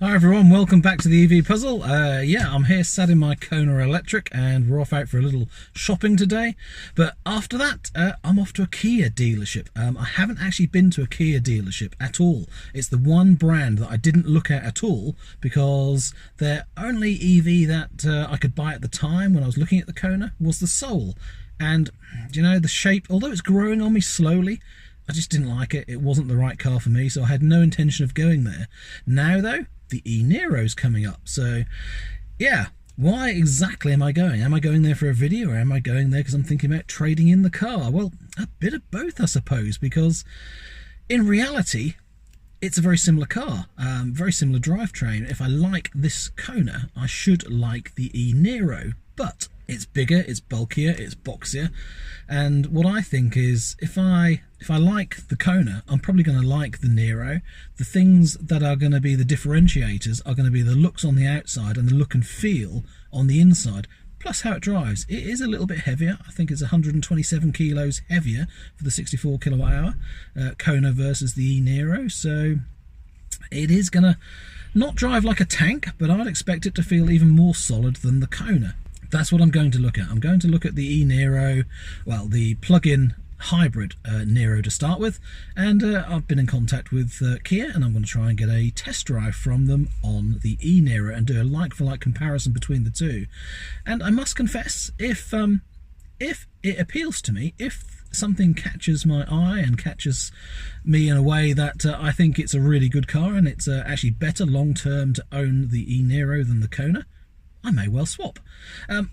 Hi everyone, welcome back to the EV puzzle. Yeah, I'm here sat in my Kona Electric and we're off out for a little shopping today. But after that, I'm off to a Kia dealership. I haven't actually been to a Kia dealership at all. It's the one brand that I didn't look at all because their only EV that I could buy at the time when I was looking at the Kona was the Soul. And, you know, the shape, although it's growing on me slowly, I just didn't like it. It wasn't the right car for me, so I had no intention of going there. Now, though, the eNiro's coming up. So, yeah, why exactly am I going? Am I going there for a video, or am I going there because I'm thinking about trading in the car? Well, a bit of both, I suppose, because in reality, it's a very similar car, very similar drivetrain. If I like this Kona, I should like the eNiro, but it's bigger, it's bulkier, it's boxier, and what I think is if I like the Kona, I'm probably going to like the Niro. The things that are going to be the differentiators are going to be the looks on the outside and the look and feel on the inside, plus how it drives. It is a little bit heavier. I think it's 127 kilos heavier for the 64 kilowatt hour Kona versus the eNiro, so it is going to not drive like a tank, but I'd expect it to feel even more solid than the Kona. That's what I'm going to look at. I'm going to look at the eNiro, well, the plug-in hybrid Niro to start with, and I've been in contact with Kia, and I'm going to try and get a test drive from them on the eNiro and do a like-for-like comparison between the two. And I must confess, if it appeals to me, if something catches my eye and catches me in a way that I think it's a really good car and it's actually better long-term to own the eNiro than the Kona, I may well swap.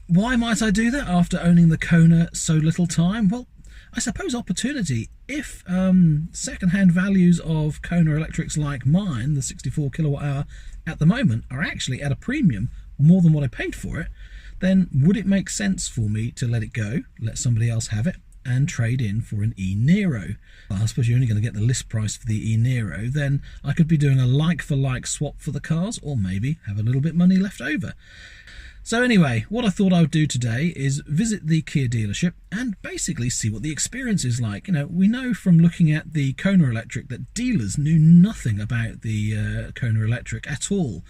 Why might I do that after owning the Kona so little time? Well, I suppose opportunity. If second-hand values of Kona Electrics like mine, the 64 kilowatt hour at the moment, are actually at a premium, more than what I paid for it, then would it make sense for me to let it go, let somebody else have it, and trade in for an eNiro? Well, I suppose you're only going to get the list price for the eNiro. Then I could be doing a like-for-like swap for the cars, or maybe have a little bit money left over. So anyway, what I thought I would do today is visit the Kia dealership and basically see what the experience is like. You know, we know from looking at the Kona Electric that dealers knew nothing about the Kona Electric at all.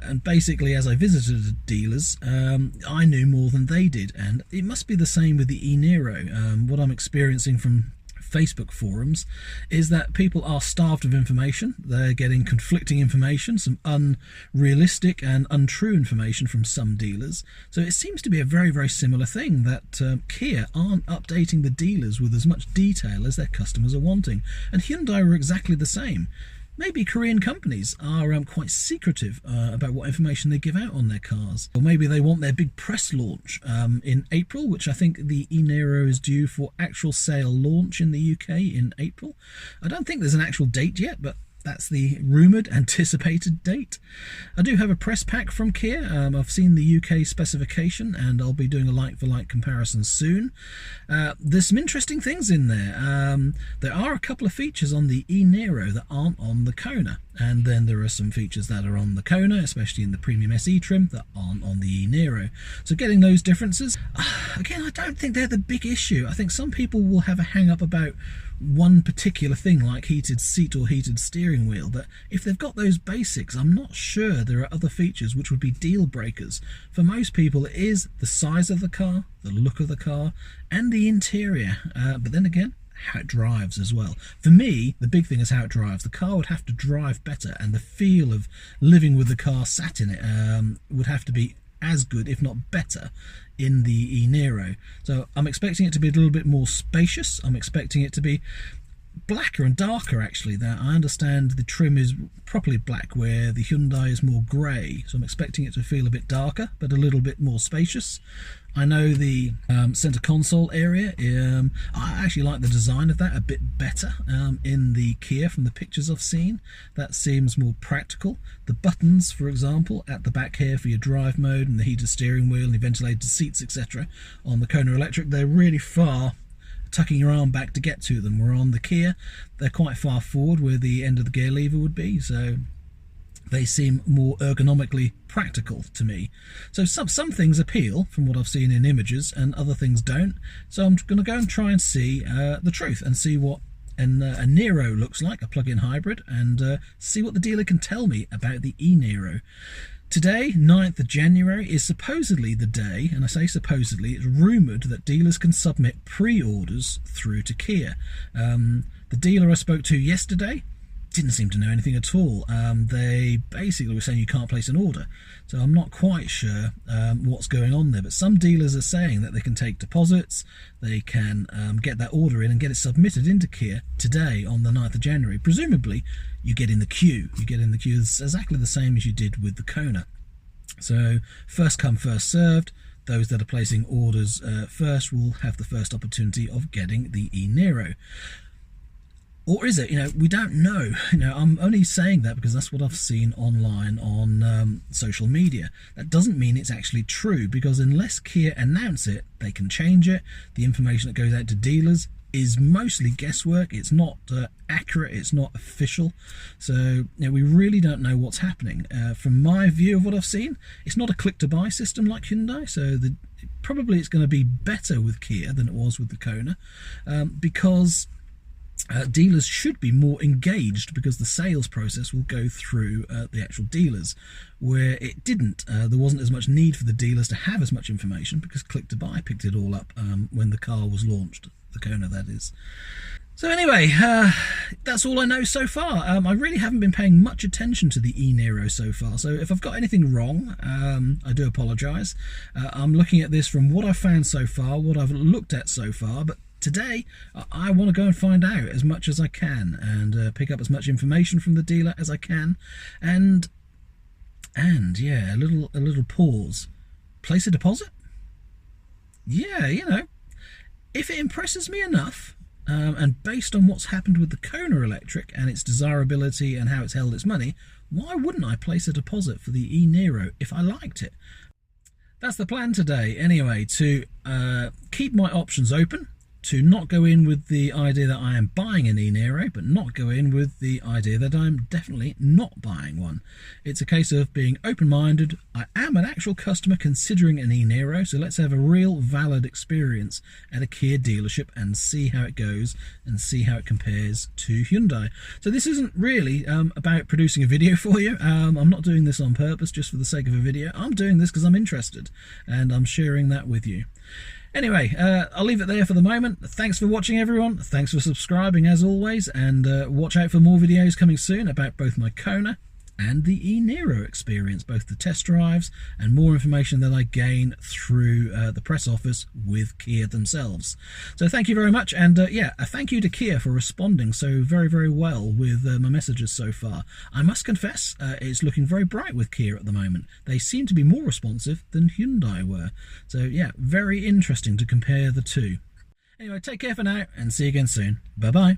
And basically, as I visited the dealers, I knew more than they did. And it must be the same with the eNiro. What I'm experiencing from Facebook forums is that people are starved of information. They're getting conflicting information, some unrealistic and untrue information from some dealers. So it seems to be a very, very similar thing that Kia aren't updating the dealers with as much detail as their customers are wanting. And Hyundai were exactly the same. Maybe Korean companies are quite secretive about what information they give out on their cars. Or maybe they want their big press launch in April, which I think the eNiro is due for actual sale launch in the UK in April. I don't think there's an actual date yet, but that's the rumoured, anticipated date. I do have a press pack from Kia. I've seen the UK specification and I'll be doing a like-for-like comparison soon. There's some interesting things in there. There are a couple of features on the eNiro that aren't on the Kona. And then there are some features that are on the Kona, especially in the Premium SE trim, that aren't on the eNiro. So getting those differences, again, I don't think they're the big issue. I think some people will have a hang-up about one particular thing like heated seat or heated steering wheel, but if they've got those basics, I'm not sure there are other features which would be deal breakers. For most people, it is the size of the car, the look of the car, and the interior. But then again, how it drives as well. For me, the big thing is how it drives. The car would have to drive better, and the feel of living with the car sat in it would have to be as good, if not better, in the eNiro. So I'm expecting it to be a little bit more spacious. I'm expecting it to be blacker and darker, actually. That I understand the trim is properly black, where the Hyundai is more grey, so I'm expecting it to feel a bit darker but a little bit more spacious. I know the centre console area, I actually like the design of that a bit better in the Kia from the pictures I've seen. That seems more practical. The buttons, for example, at the back here for your drive mode and the heated steering wheel and the ventilated seats, etc. on the Kona Electric, they're really far tucking your arm back to get to them. Where on the Kia, they're quite far forward where the end of the gear lever would be, so they seem more ergonomically practical to me. So some things appeal from what I've seen in images and other things don't. So I'm going to go and try and see the truth and see what a Niro looks like, a plug-in hybrid, and see what the dealer can tell me about the eNiro. Today, 9th of January, is supposedly the day, and I say supposedly, it's rumoured that dealers can submit pre-orders through to Kia. The dealer I spoke to yesterday didn't seem to know anything at all. They basically were saying you can't place an order, so I'm not quite sure what's going on there, but some dealers are saying that they can take deposits, they can get that order in and get it submitted into Kia today on the 9th of January. Presumably you get in the queue. It's exactly the same as you did with the Kona. So first come, first served. Those that are placing orders first will have the first opportunity of getting the eNiro. Or is it? We don't know. I'm only saying that because that's what I've seen online on social media. That doesn't mean it's actually true, because unless Kia announce it, they can change it. The information that goes out to dealers is mostly guesswork. It's not accurate. It's not official. So we really don't know what's happening. From my view of what I've seen, it's not a click-to-buy system like Hyundai. So probably it's going to be better with Kia than it was with the Kona, because dealers should be more engaged, because the sales process will go through the actual dealers, where it didn't. There wasn't as much need for the dealers to have as much information, because Click to Buy picked it all up when the car was launched, the Kona that is. So anyway, that's all I know so far. I really haven't been paying much attention to the eNiro so far, so if I've got anything wrong, I do apologise. I'm looking at this from what I've found so far, what I've looked at so far, but today I want to go and find out as much as I can, and pick up as much information from the dealer as I can, and yeah, a little pause. Place a deposit? Yeah, if it impresses me enough, and based on what's happened with the Kona Electric and its desirability and how it's held its money, why wouldn't I place a deposit for the eNiro if I liked it? That's the plan today anyway, to keep my options open, to not go in with the idea that I am buying an eNiro, but not go in with the idea that I'm definitely not buying one. It's a case of being open-minded. I am an actual customer considering an eNiro, so let's have a real valid experience at a Kia dealership and see how it goes and see how it compares to Hyundai. So this isn't really about producing a video for you. I'm not doing this on purpose just for the sake of a video. I'm doing this because I'm interested, and I'm sharing that with you. Anyway, I'll leave it there for the moment. Thanks for watching, everyone. Thanks for subscribing, as always, and watch out for more videos coming soon about both my Kona and the eNiro experience, both the test drives and more information that I gain through the press office with Kia themselves. So thank you very much, and yeah, a thank you to Kia for responding so very, very well with my messages so far. I must confess, it's looking very bright with Kia at the moment. They seem to be more responsive than Hyundai were. So yeah, very interesting to compare the two. Anyway, take care for now, and see you again soon. Bye-bye.